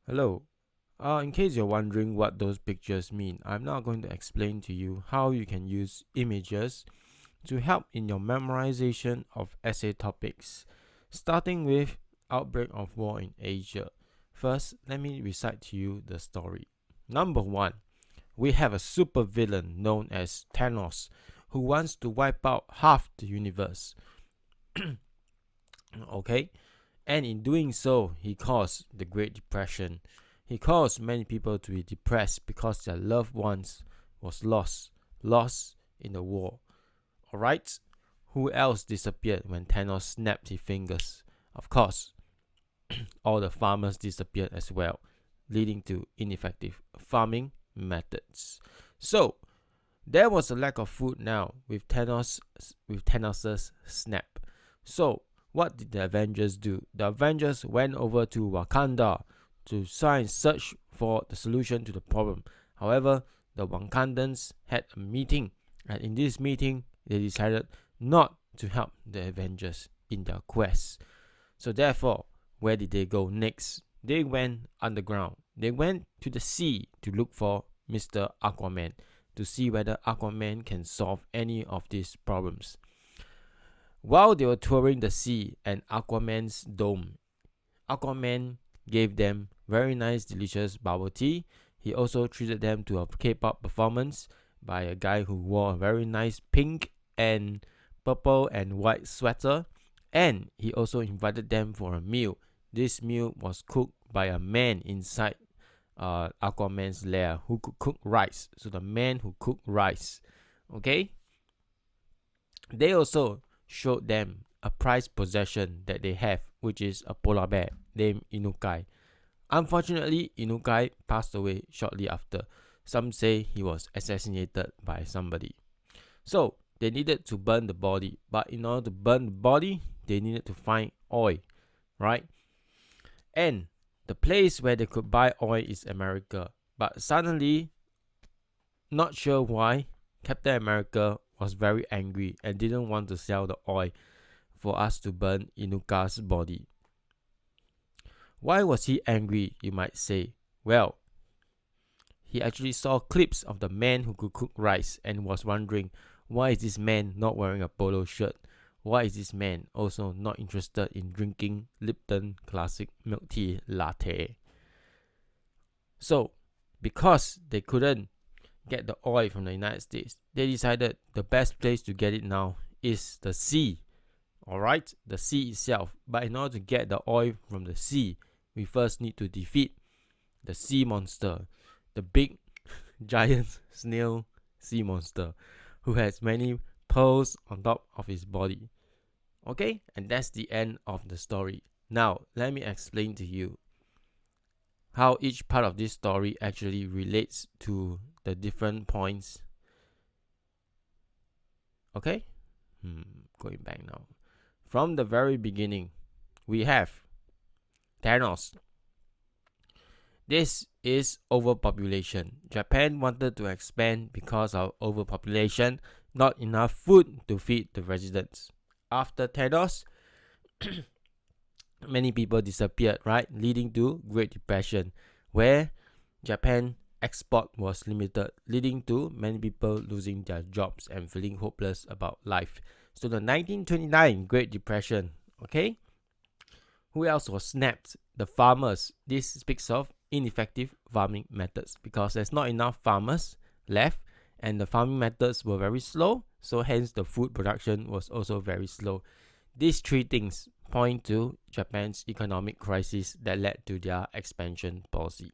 Hello. In case you're wondering what those pictures mean, I'm now going to explain to you how you can use images to help in your memorization of essay topics, starting with Outbreak of War in Asia. First, let me recite to you the story. Number 1. We have a supervillain known as Thanos who wants to wipe out half the universe. Okay? And in doing so, he caused the Great Depression. He caused many people to be depressed because their loved ones was lost in the war. Alright? Who else disappeared when Thanos snapped his fingers? Of course, all the farmers disappeared as well, leading to ineffective farming methods. So, there was a lack of food now with Thanos' snap. So, what did the Avengers do? The Avengers went over to Wakanda to try and search for the solution to the problem. However, the Wakandans had a meeting, and in this meeting, they decided not to help the Avengers in their quest. So therefore, where did they go next? They went underground. They went to the sea to look for Mr. Aquaman to see whether Aquaman can solve any of these problems. While they were touring the sea and Aquaman's dome, Aquaman gave them very nice delicious bubble tea. He also treated them to a K-pop performance by a guy who wore a very nice pink and purple and white sweater, and he also invited them for a meal. This meal was cooked by a man inside Aquaman's lair who could cook rice. So the man who cooked rice, okay? They also showed them a prized possession that they have, which is a polar bear named Inukai. Unfortunately, Inukai passed away shortly after. Some say he was assassinated by somebody. So they needed to burn the body, but in order to burn the body, they needed to find oil, right? And the place where they could buy oil is America. But suddenly, not sure why, Captain America was very angry and didn't want to sell the oil for us to burn Inukai's body. Why was he angry, you might say? Well, he actually saw clips of the man who could cook rice and was wondering, why is this man not wearing a polo shirt? Why is this man also not interested in drinking Lipton classic milk tea latte? So, because they couldn't get the oil from the United States, they decided the best place to get it now is the sea. Alright, the sea itself. But in order to get the oil from the sea, we first need to defeat the sea monster, the big giant snail sea monster, who has many pearls on top of his body. Okay, and that's the end of the story. Now, let me explain to you how each part of this story actually relates to the different points. Okay? Going back now. From the very beginning, we have Thanos. This is overpopulation. Japan wanted to expand because of overpopulation, not enough food to feed the residents. After Thanos, many people disappeared, right? Leading to Great Depression, where Japan export was limited, leading to many people losing their jobs and feeling hopeless about life. So the 1929 Great Depression, okay? Who else was snapped? The farmers. This speaks of ineffective farming methods because there's not enough farmers left and the farming methods were very slow, so hence the food production was also very slow. These three things point to Japan's economic crisis that led to their expansion policy.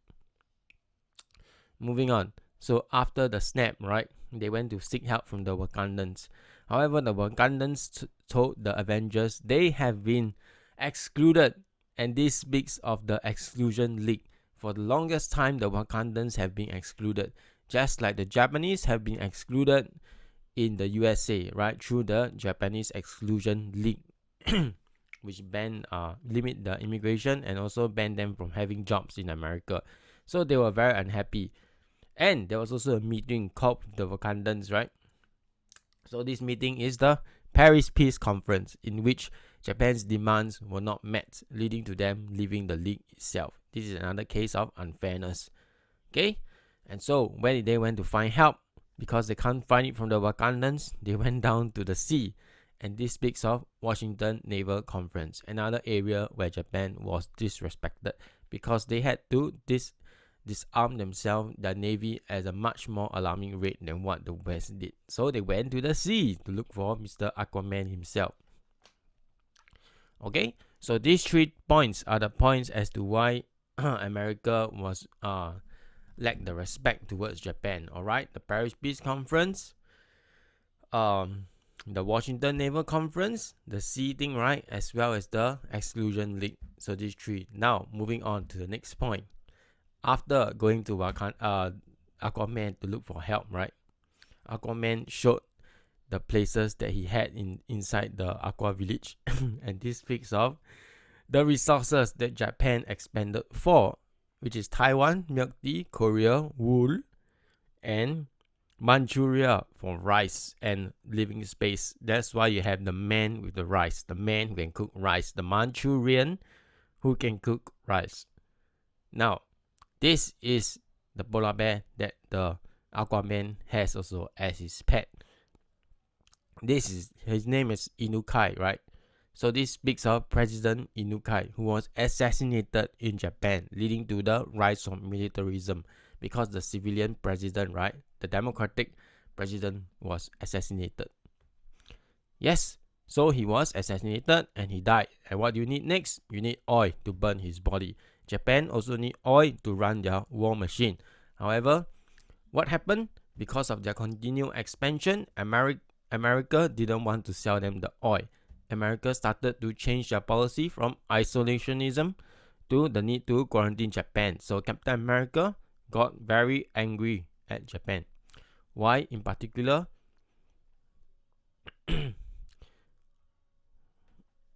Moving on. So after the snap, right, they went to seek help from the Wakandans. However, the Wakandans told the Avengers they have been excluded, and this speaks of the exclusion league. For the longest time, the Wakandans have been excluded, just like the Japanese have been excluded in the USA, right, through the Japanese Exclusion League, which limit the immigration and also ban them from having jobs in America. So they were very unhappy. And there was also a meeting called the Wakandans, right? So this meeting is the Paris Peace Conference, in which Japan's demands were not met, leading to them leaving the league itself. This is another case of unfairness. Okay, and so when they went to find help, because they can't find it from the Wakandans, they went down to the sea. And this speaks of Washington Naval Conference, another area where Japan was disrespected because they had to disarm themselves, their navy, at a much more alarming rate than what the West did. So they went to the sea to look for Mr. Aquaman himself. Okay, so these 3 points are the points as to why America was lacked the respect towards Japan. Alright, the Paris Peace Conference, the Washington Naval Conference, the sea thing, right, as well as the Exclusion League. So these 3. Now moving on to the next point. After going to Aquaman to look for help, right, Aquaman showed the places that he had inside the Aqua Village, and this speaks of the resources that Japan expanded for, which is Taiwan, milk tea, Korea, wool, and Manchuria for rice and living space. That's why you have the man with the rice, the man who can cook rice, the Manchurian who can cook rice. Now, this is the polar bear that the Aquaman has also as his pet. His name is Inukai, right? So this speaks of President Inukai, who was assassinated in Japan, leading to the rise of militarism, because the civilian president, right, the democratic president, was assassinated. Yes, so he was assassinated and he died. And what do you need next? You need oil to burn his body. Japan also need oil to run their war machine. However, what happened? Because of their continued expansion, America didn't want to sell them the oil. America started to change their policy from isolationism to the need to quarantine Japan. So Captain America got very angry at Japan. Why in particular?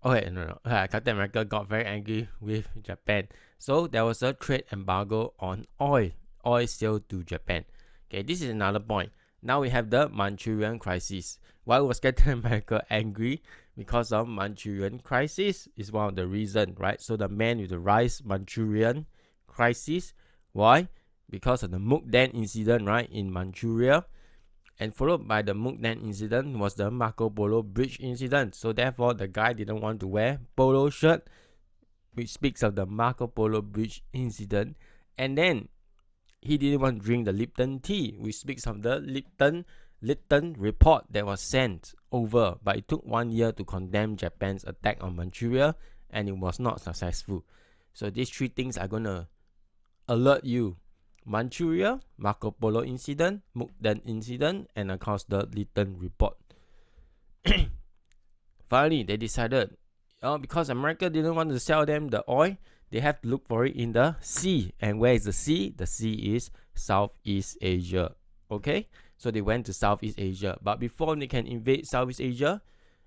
Captain America got very angry with Japan. So there was a trade embargo on oil sale to Japan. Okay, this is another point. Now we have the Manchurian crisis. Why was Captain America angry? Because of Manchurian crisis is one of the reasons, right? So the man with the rice, Manchurian crisis. Why? Because of the Mukden incident, right, in Manchuria. And followed by the Mukden incident was the Marco Polo bridge incident. So therefore, the guy didn't want to wear polo shirt, which speaks of the Marco Polo bridge incident. And then he didn't want to drink the Lipton tea, which speaks of the Lipton report that was sent over. But it took 1 year to condemn Japan's attack on Manchuria, and it was not successful. So these 3 things are going to alert you. Manchuria, Marco Polo incident, Mukden incident, and of course the Lipton report. Finally, they decided, because America didn't want to sell them the oil, they have to look for it in the sea. And where is the sea? The sea is Southeast Asia. Okay, so they went to Southeast Asia. But before they can invade Southeast Asia,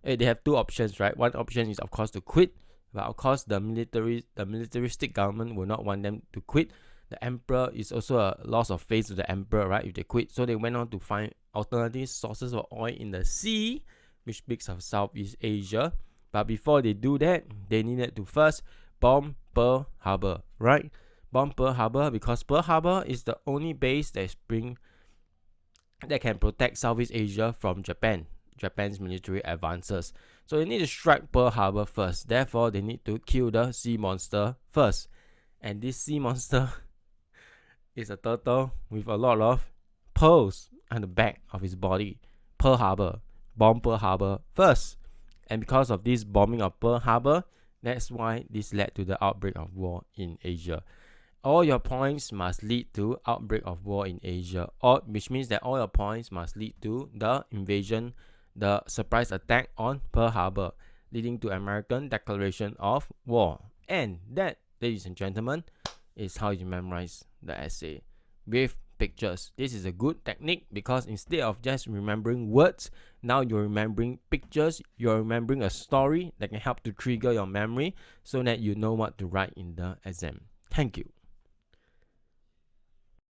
they have 2 options, right? One option is of course to quit, but of course the militaristic government will not want them to quit. The emperor is also a loss of faith to the emperor, right, if they quit. So they went on to find alternative sources of oil in the sea, which speaks of Southeast Asia. But before they do that, they needed to first bomb Pearl Harbor, right? Bomb Pearl Harbor, because Pearl Harbor is the only base that can protect Southeast Asia from Japan's military advances. So they need to strike Pearl Harbor first. Therefore, they need to kill the sea monster first. And this sea monster is a turtle with a lot of pearls on the back of his body. Pearl Harbor. Bomb Pearl Harbor first. And because of this bombing of Pearl Harbor, that's why this led to the outbreak of war in Asia. All your points must lead to outbreak of war in Asia, which means that all your points must lead to the invasion, the surprise attack on Pearl Harbor, leading to American declaration of war. And that, ladies and gentlemen, is how you memorize the essay with pictures. This is a good technique because instead of just remembering words, now you're remembering pictures. You're remembering a story that can help to trigger your memory so that you know what to write in the exam. Thank you.